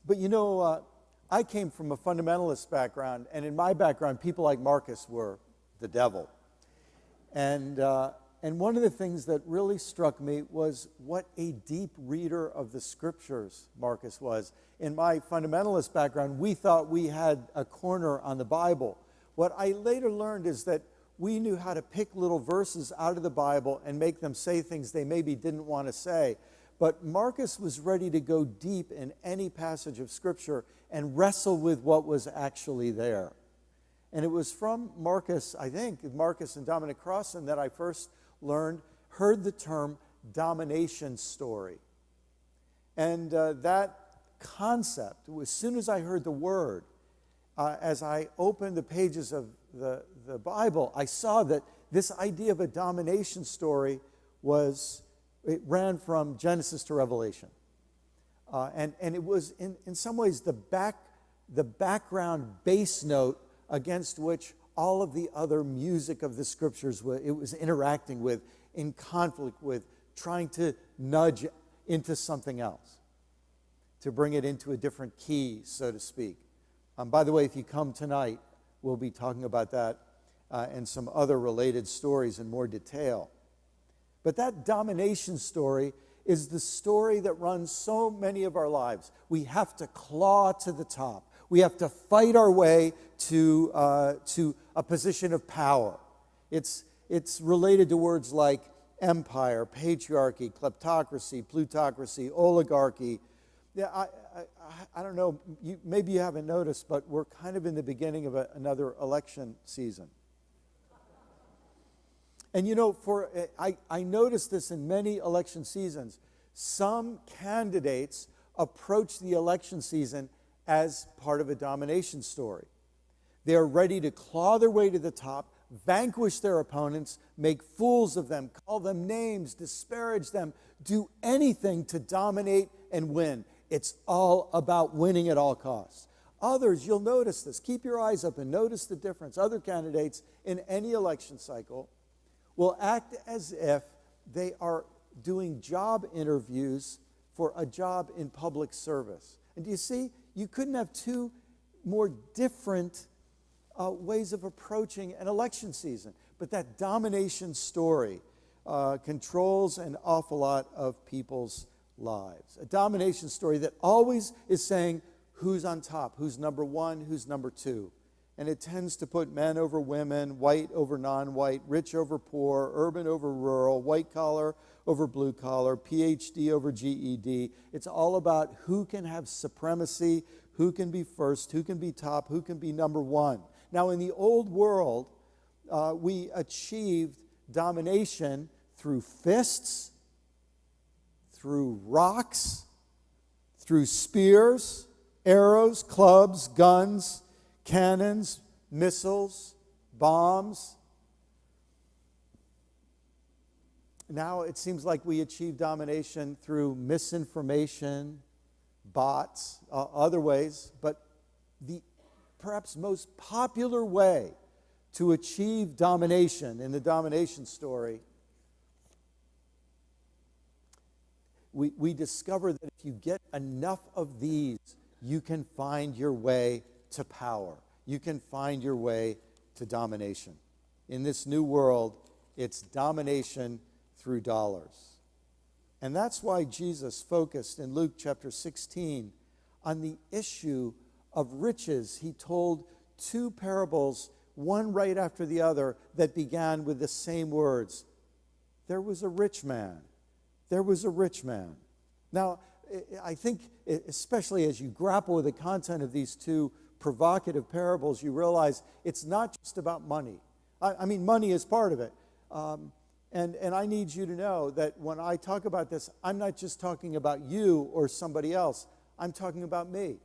But I came from a fundamentalist background, and in my background, people like Marcus were the devil. And one of the things that really struck me was what a deep reader of the scriptures Marcus was. In my fundamentalist background, we thought we had a corner on the Bible. What I later learned is that we knew how to pick little verses out of the Bible and make them say things they maybe didn't want to say. But Marcus was ready to go deep in any passage of Scripture and wrestle with what was actually there. And it was from Marcus, I think, Marcus and Dominic Crossan, that I first heard the term domination story. And that concept, as soon as I heard the word, as I opened the pages of the Bible, I saw that this idea of a domination story it ran from Genesis to Revelation. And it was, in some ways, the background bass note against which all of the other music of the scriptures it was interacting with, in conflict with, trying to nudge into something else, to bring it into a different key, so to speak. By the way, if you come tonight, we'll be talking about that and some other related stories in more detail. But that domination story is the story that runs so many of our lives. We have to claw to the top. We have to fight our way to a position of power. It's related to words like empire, patriarchy, kleptocracy, plutocracy, oligarchy. Yeah, I don't know, maybe you haven't noticed, but we're kind of in the beginning of another election season. And I noticed this in many election seasons. Some candidates approach the election season as part of a domination story. They are ready to claw their way to the top, vanquish their opponents, make fools of them, call them names, disparage them, do anything to dominate and win. It's all about winning at all costs. Others, you'll notice this. Keep your eyes open. Notice the difference. Other candidates in any election cycle will act as if they are doing job interviews for a job in public service. And do you see? You couldn't have two more different ways of approaching an election season. But that domination story controls an awful lot of people's lives. A domination story that always is saying who's on top, who's number one, who's number two. And it tends to put men over women, white over non-white, rich over poor, urban over rural, white collar over blue collar, PhD over GED. It's all about who can have supremacy, who can be first, who can be top, who can be number one. Now, in the old world, we achieved domination through fists, through rocks, through spears, arrows, clubs, guns, cannons, missiles, bombs. Now it seems like we achieve domination through misinformation, bots, other ways, but the perhaps most popular way to achieve domination in the domination story, we discover that if you get enough of these, you can find your way to power. You can find your way to domination. In this new world, it's domination through dollars. And that's why Jesus focused in Luke chapter 16 on the issue of riches. He told two parables, one right after the other, that began with the same words. There was a rich man. There was a rich man. Now, I think, especially as you grapple with the content of these two provocative parables, you realize it's not just about money. I mean, money is part of it. And I need you to know that when I talk about this, I'm not just talking about you or somebody else. I'm talking about me.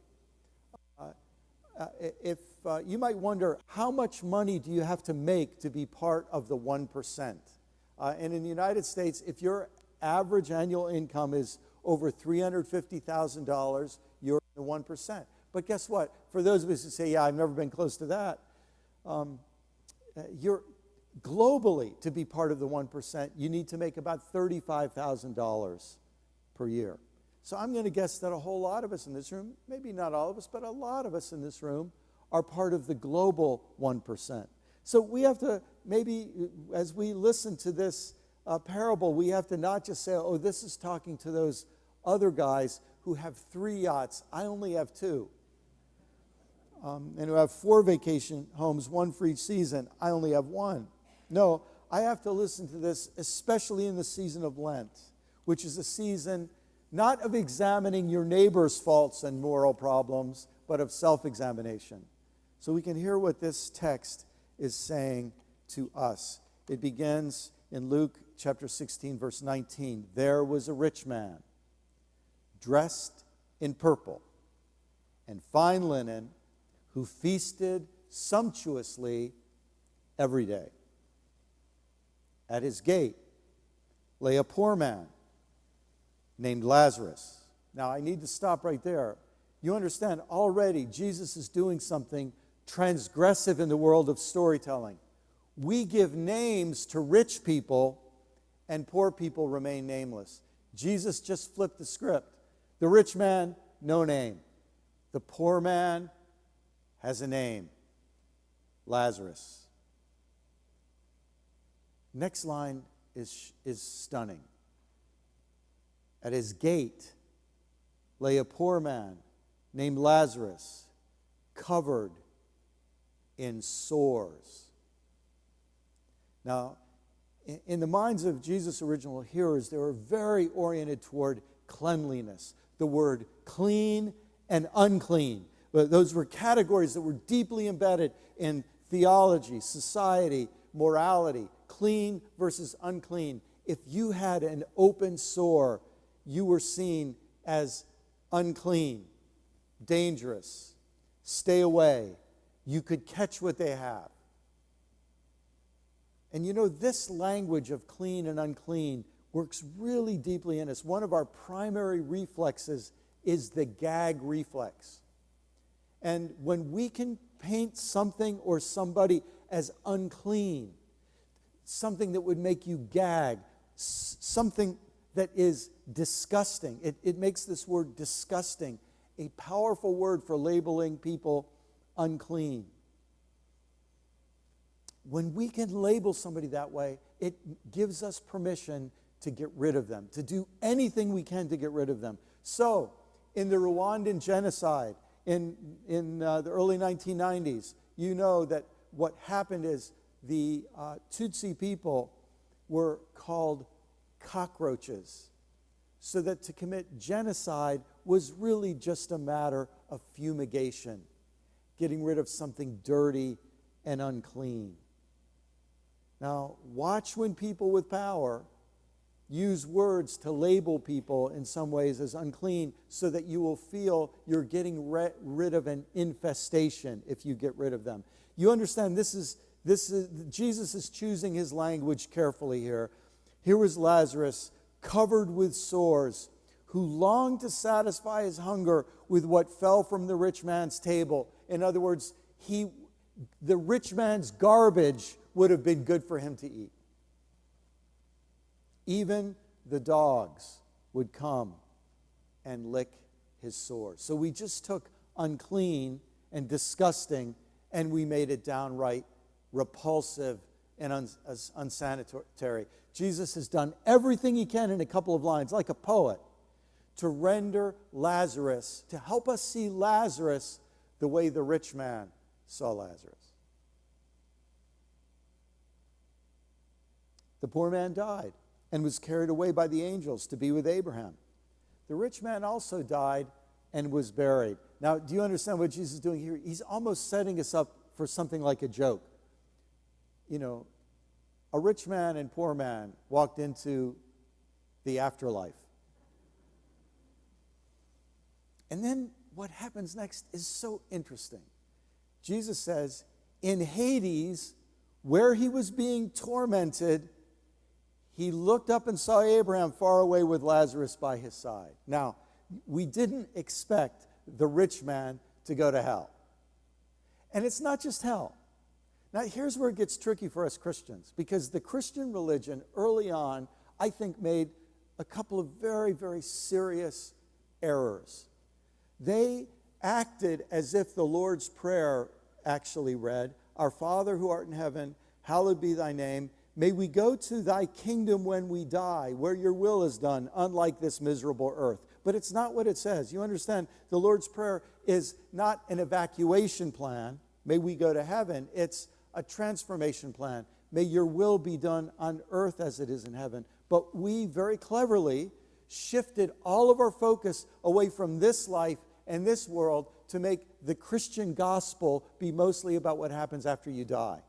You might wonder, how much money do you have to make to be part of the 1%? And in the United States, if your average annual income is over $350,000, you're in the 1%. But guess what? For those of us who say, yeah, I've never been close to that, you're globally, to be part of the 1%, you need to make about $35,000 per year. So I'm going to guess that a whole lot of us in this room, maybe not all of us, but a lot of us in this room are part of the global 1%. So we have to, maybe as we listen to this parable, we have to not just say, oh, this is talking to those other guys who have 3 yachts. I only have 2. And who have 4 vacation homes, 1 for each season. I only have 1. No, I have to listen to this, especially in the season of Lent, which is a season not of examining your neighbor's faults and moral problems, but of self-examination. So we can hear what this text is saying to us. It begins in Luke chapter 16, verse 19. There was a rich man, dressed in purple and fine linen, who feasted sumptuously every day. At his gate lay a poor man named Lazarus. Now, I need to stop right there. You understand, already Jesus is doing something transgressive in the world of storytelling. We give names to rich people, and poor people remain nameless. Jesus just flipped the script. The rich man, no name. The poor man has a name, Lazarus. Next line is stunning. At his gate lay a poor man named Lazarus, covered in sores. Now, in the minds of Jesus' original hearers, they were very oriented toward cleanliness. The word clean and unclean. Those were categories that were deeply embedded in theology, society, morality. Clean versus unclean. If you had an open sore, you were seen as unclean, dangerous, stay away. You could catch what they have. And you know, this language of clean and unclean works really deeply in us. One of our primary reflexes is the gag reflex. And when we can paint something or somebody as unclean, something that would make you gag, something that is disgusting. It makes this word disgusting a powerful word for labeling people unclean. When we can label somebody that way, it gives us permission to get rid of them, to do anything we can to get rid of them. So, in the Rwandan genocide, in the early 1990s, you know that what happened is the Tutsi people were called cockroaches, so that to commit genocide was really just a matter of fumigation, getting rid of something dirty and unclean. Now, watch when people with power use words to label people in some ways as unclean, so that you will feel you're getting rid of an infestation if you get rid of them. You understand, this is Jesus is choosing his language carefully here. Here was Lazarus, covered with sores, who longed to satisfy his hunger with what fell from the rich man's table. In other words, the rich man's garbage would have been good for him to eat. Even the dogs would come and lick his sores. So we just took unclean and disgusting, and we made it downright repulsive and unsanitary. Jesus has done everything he can in a couple of lines, like a poet, to render Lazarus, to help us see Lazarus the way the rich man saw Lazarus. The poor man died and was carried away by the angels to be with Abraham. The rich man also died and was buried. Now, do you understand what Jesus is doing here? He's almost setting us up for something like a joke. You know, a rich man and poor man walked into the afterlife. And then what happens next is so interesting. Jesus says, in Hades, where he was being tormented, he looked up and saw Abraham far away with Lazarus by his side. Now, we didn't expect the rich man to go to hell. And it's not just hell. Now, here's where it gets tricky for us Christians, because the Christian religion early on, I think, made a couple of very, very serious errors. They acted as if the Lord's Prayer actually read, "Our Father who art in heaven, hallowed be thy name. May we go to thy kingdom when we die, where your will is done, unlike this miserable earth." But it's not what it says. You understand, the Lord's Prayer is not an evacuation plan. May we go to heaven. It's a transformation plan. May your will be done on earth as it is in heaven. But we very cleverly shifted all of our focus away from this life and this world to make the Christian gospel be mostly about what happens after you die.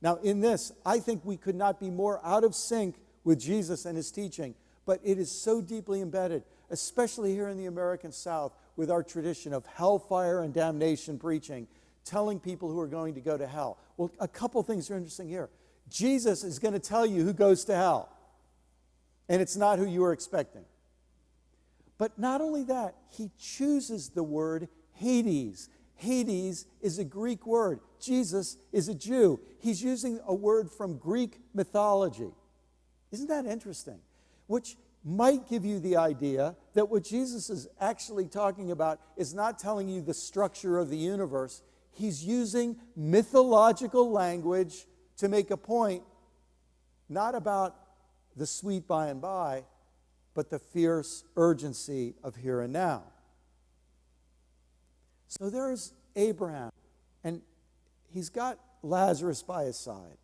Now, in this, I think we could not be more out of sync with Jesus and his teaching, but it is so deeply embedded, especially here in the American South, with our tradition of hellfire and damnation preaching, telling people who are going to go to hell. Well, a couple things are interesting here. Jesus is going to tell you who goes to hell, and it's not who you were expecting. But not only that, he chooses the word Hades. Hades is a Greek word. Jesus is a Jew. He's using a word from Greek mythology. Isn't that interesting? Which might give you the idea that what Jesus is actually talking about is not telling you the structure of the universe. He's using mythological language to make a point, not about the sweet by and by, but the fierce urgency of here and now. So there's Abraham, and he's got Lazarus by his side.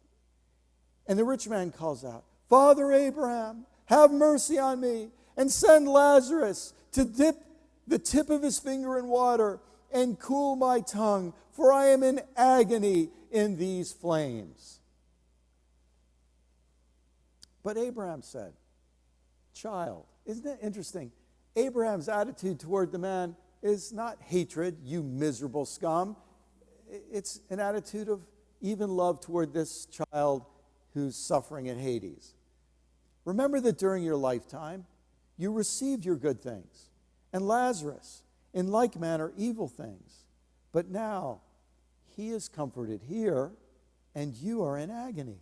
And the rich man calls out, "Father Abraham, have mercy on me, and send Lazarus to dip the tip of his finger in water and cool my tongue, for I am in agony in these flames." But Abraham said, "Child," isn't it interesting? Abraham's attitude toward the man is not hatred, "you miserable scum." It's an attitude of even love toward this child who's suffering in Hades. Remember that during your lifetime, you received your good things, and Lazarus, in like manner, evil things. But now he is comforted here, and you are in agony.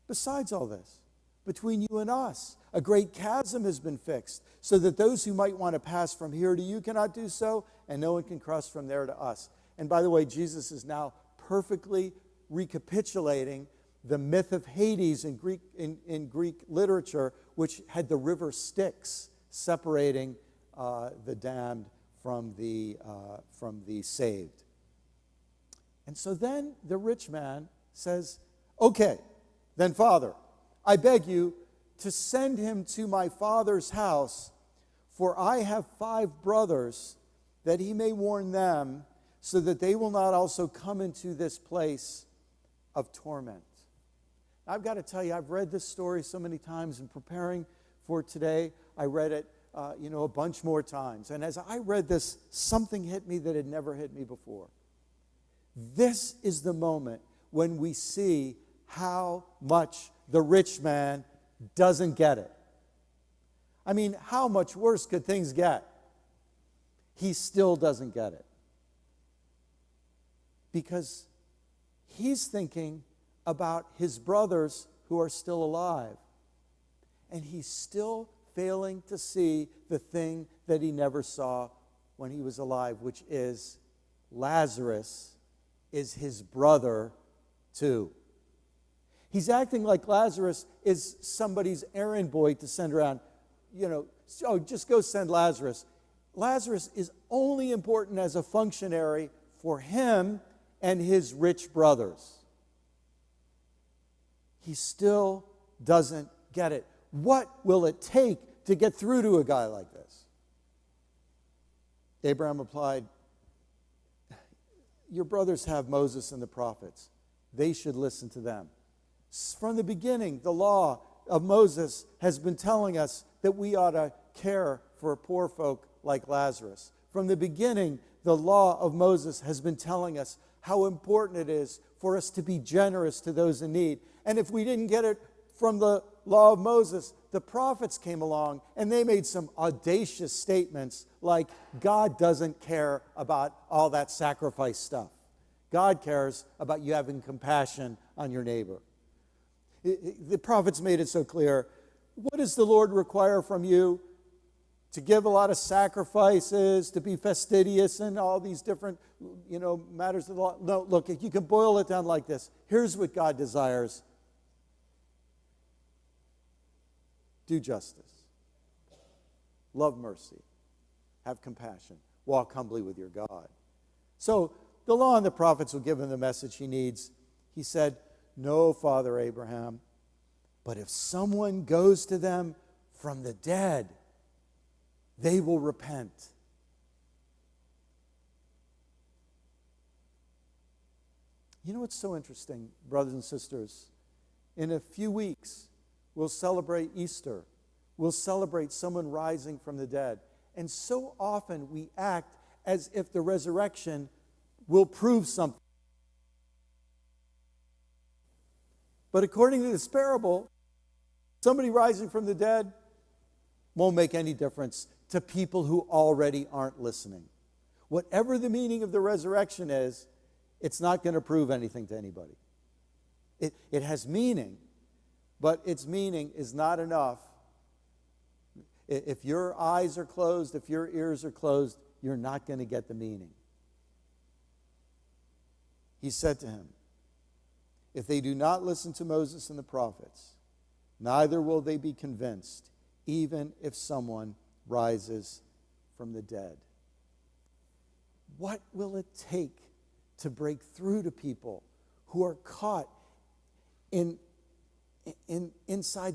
Besides all this, between you and us, a great chasm has been fixed, so that those who might want to pass from here to you cannot do so, and no one can cross from there to us. And by the way, Jesus is now perfectly recapitulating the myth of Hades in Greek literature, which had the river Styx separating the damned from the saved. And so then the rich man says, "Okay, then Father, I beg you to send him to my father's house, for I have 5 brothers, that he may warn them, so that they will not also come into this place of torment." I've got to tell you, I've read this story so many times in preparing for today. I read it, a bunch more times. And as I read this, something hit me that had never hit me before. This is the moment when we see how much the rich man doesn't get it. I mean, how much worse could things get? He still doesn't get it. Because he's thinking about his brothers who are still alive. And he's still failing to see the thing that he never saw when he was alive, which is Lazarus is his brother too. He's acting like Lazarus is somebody's errand boy to send around. Just go send Lazarus. Lazarus is only important as a functionary for him and his rich brothers. He still doesn't get it. What will it take to get through to a guy like this? Abraham replied, "Your brothers have Moses and the prophets. They should listen to them. From the beginning, the law of Moses has been telling us that we ought to care for poor folk like Lazarus. From the beginning, the law of Moses has been telling us how important it is for us to be generous to those in need. And if we didn't get it from the law of Moses, the prophets came along and they made some audacious statements like, God doesn't care about all that sacrifice stuff. God cares about you having compassion on your neighbor." The prophets made it so clear. What does the Lord require from you? to give a lot of sacrifices, to be fastidious, and all these different, matters of the law. No, look, you can boil it down like this. Here's what God desires. Do justice. Love mercy. Have compassion. Walk humbly with your God. So the law and the prophets will give him the message he needs. He said, no, Father Abraham, but if someone goes to them from the dead, they will repent. You know what's so interesting, brothers and sisters? In a few weeks, we'll celebrate Easter. We'll celebrate someone rising from the dead. And so often we act as if the resurrection will prove something. But according to this parable, somebody rising from the dead won't make any difference to people who already aren't listening. Whatever the meaning of the resurrection is, it's not going to prove anything to anybody. It has meaning, but its meaning is not enough. If your eyes are closed, if your ears are closed, you're not going to get the meaning. He said to him, if they do not listen to Moses and the prophets, neither will they be convinced, even if someone rises from the dead. What will it take to break through to people who are caught inside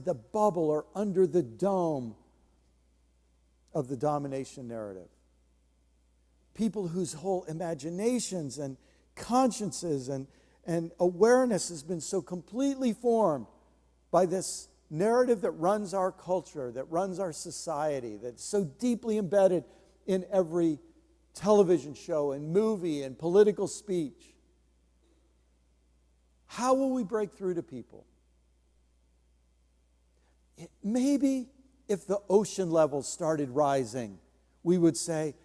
the bubble or under the dome of the domination narrative? People whose whole imaginations and consciences and awareness has been so completely formed by this narrative that runs our culture, that runs our society, that's so deeply embedded in every television show and movie and political speech. How will we break through to people? Maybe if the ocean levels started rising, we would say,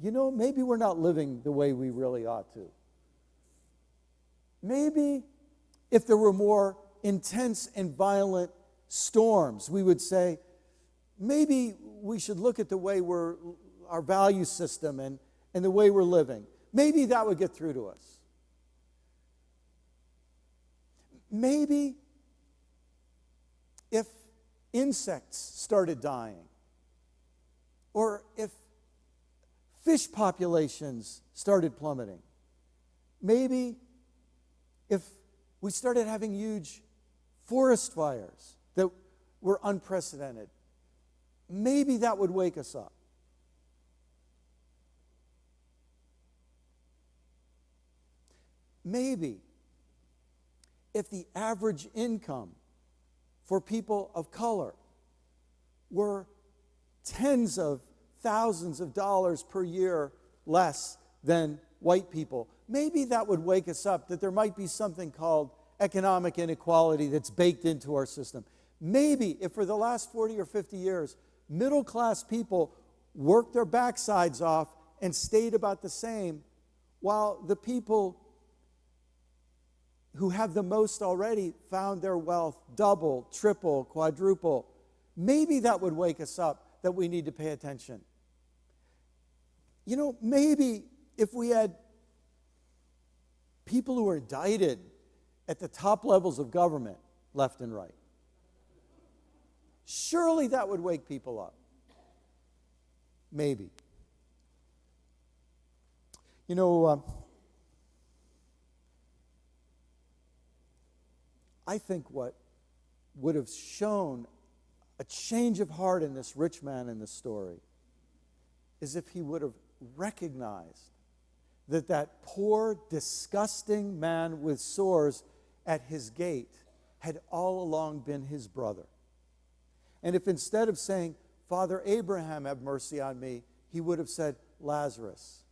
maybe we're not living the way we really ought to. Maybe if there were more intense and violent storms, we would say, maybe we should look at the way our value system and the way we're living. Maybe that would get through to us. Maybe if insects started dying, or if fish populations started plummeting, maybe if we started having huge forest fires that were unprecedented, maybe that would wake us up. Maybe if the average income for people of color were tens of thousands of dollars per year less than white people, maybe that would wake us up that there might be something called economic inequality that's baked into our system. Maybe if for the last 40 or 50 years, middle-class people worked their backsides off and stayed about the same, while the people who have the most already found their wealth double, triple, quadruple, maybe that would wake us up that we need to pay attention. Maybe if we had people who are indicted at the top levels of government, left and right, surely that would wake people up. Maybe. I think what would have shown a change of heart in this rich man in this story is if he would have recognized that poor, disgusting man with sores at his gate had all along been his brother. And if instead of saying, Father Abraham, have mercy on me, he would have said, Lazarus,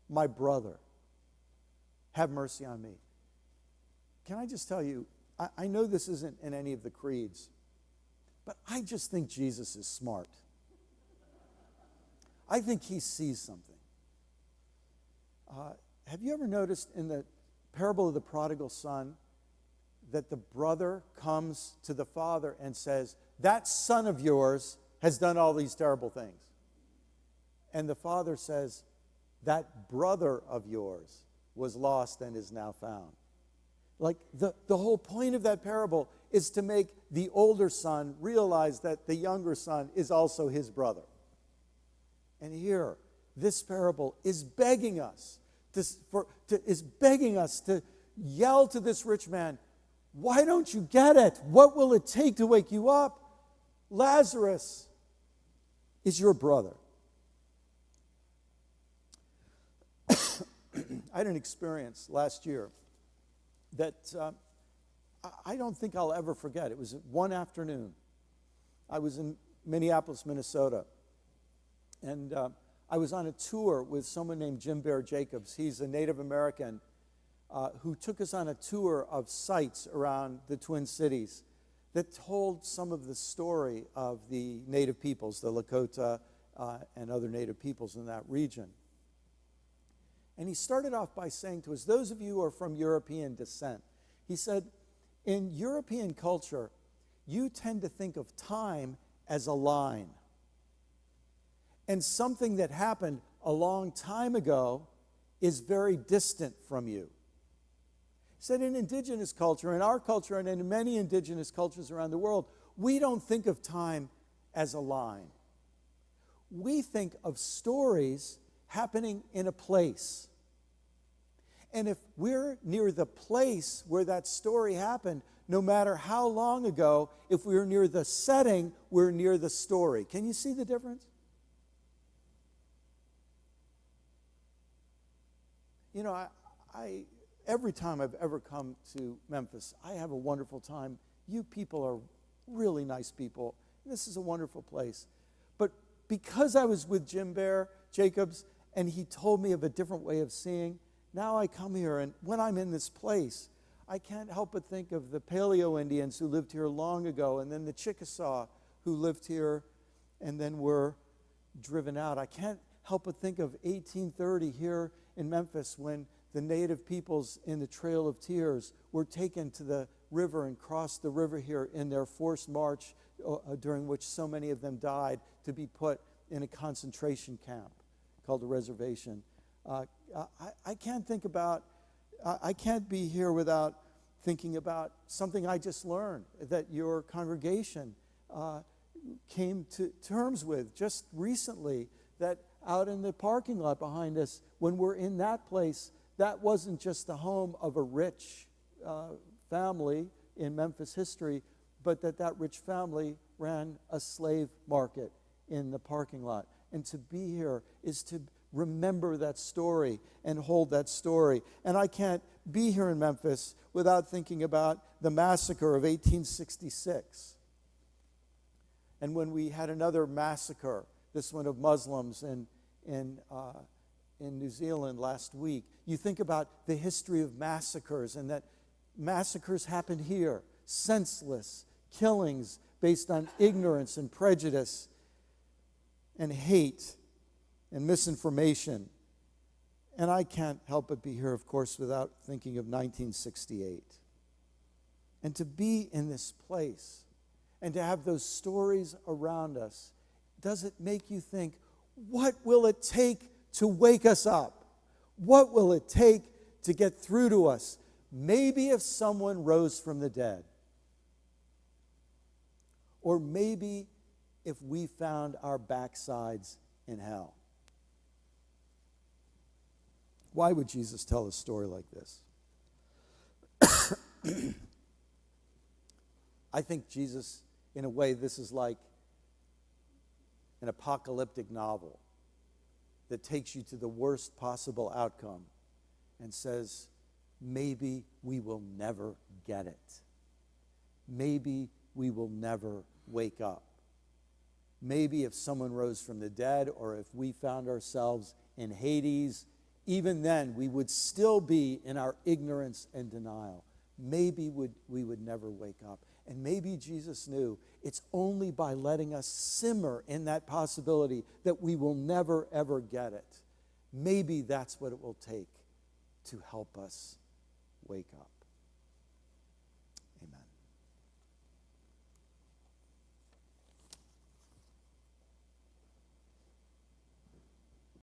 my brother, have mercy on me. Can I just tell you, I know this isn't in any of the creeds, but I just think Jesus is smart. I think he sees something. Have you ever noticed in the parable of the prodigal son that the brother comes to the father and says, that son of yours has done all these terrible things. And the father says, that brother of yours was lost and is now found. Like the whole point of that parable is to make the older son realize that the younger son is also his brother. And here, this parable is begging us to yell to this rich man, why don't you get it? What will it take to wake you up? Lazarus is your brother. I had an experience last year that I don't think I'll ever forget. It was one afternoon. I was in Minneapolis, Minnesota, and I was on a tour with someone named Jim Bear Jacobs. He's a Native American who took us on a tour of sites around the Twin Cities that told some of the story of the Native peoples, the Lakota and other Native peoples in that region. And he started off by saying to us, those of you who are from European descent, he said, in European culture, you tend to think of time as a line. And something that happened a long time ago is very distant from you. He said in indigenous culture, in our culture, and in many indigenous cultures around the world, we don't think of time as a line. We think of stories happening in a place. And if we're near the place where that story happened, no matter how long ago, if we're near the setting, we're near the story. Can you see the difference? You know, I every time I've ever come to Memphis, I have a wonderful time. You people are really nice people. This is a wonderful place. But because I was with Jim Bear Jacobs and he told me of a different way of seeing, now I come here, and when I'm in this place, I can't help but think of the Paleo Indians who lived here long ago, and then the Chickasaw who lived here and then were driven out. I can't help but think of 1830 here in Memphis when the native peoples in the Trail of Tears were taken to the river and crossed the river here in their forced march, during which so many of them died, to be put in a concentration camp called a reservation. I can't be here without thinking about something I just learned that your congregation came to terms with just recently, that out in the parking lot behind us, when we're in that place, that wasn't just the home of a rich family in Memphis history, but that rich family ran a slave market in the parking lot. And to be here is to remember that story and hold that story. And I can't be here in Memphis without thinking about the massacre of 1866. And when we had another massacre, this one of Muslims in New Zealand last week, you think about the history of massacres, and that massacres happened here, senseless killings based on ignorance and prejudice and hate and misinformation. And I can't help but be here, of course, without thinking of 1968. And to be in this place and to have those stories around us, does it make you think, what will it take to wake us up? What will it take to get through to us? Maybe if someone rose from the dead. Or maybe if we found our backsides in hell. Why would Jesus tell a story like this? I think Jesus, in a way, this is like an apocalyptic novel that takes you to the worst possible outcome and says, maybe we will never get it. Maybe we will never wake up. Maybe if someone rose from the dead, or if we found ourselves in Hades, even then we would still be in our ignorance and denial. Maybe we would never wake up. And maybe Jesus knew it's only by letting us simmer in that possibility that we will never, ever get it. Maybe that's what it will take to help us wake up.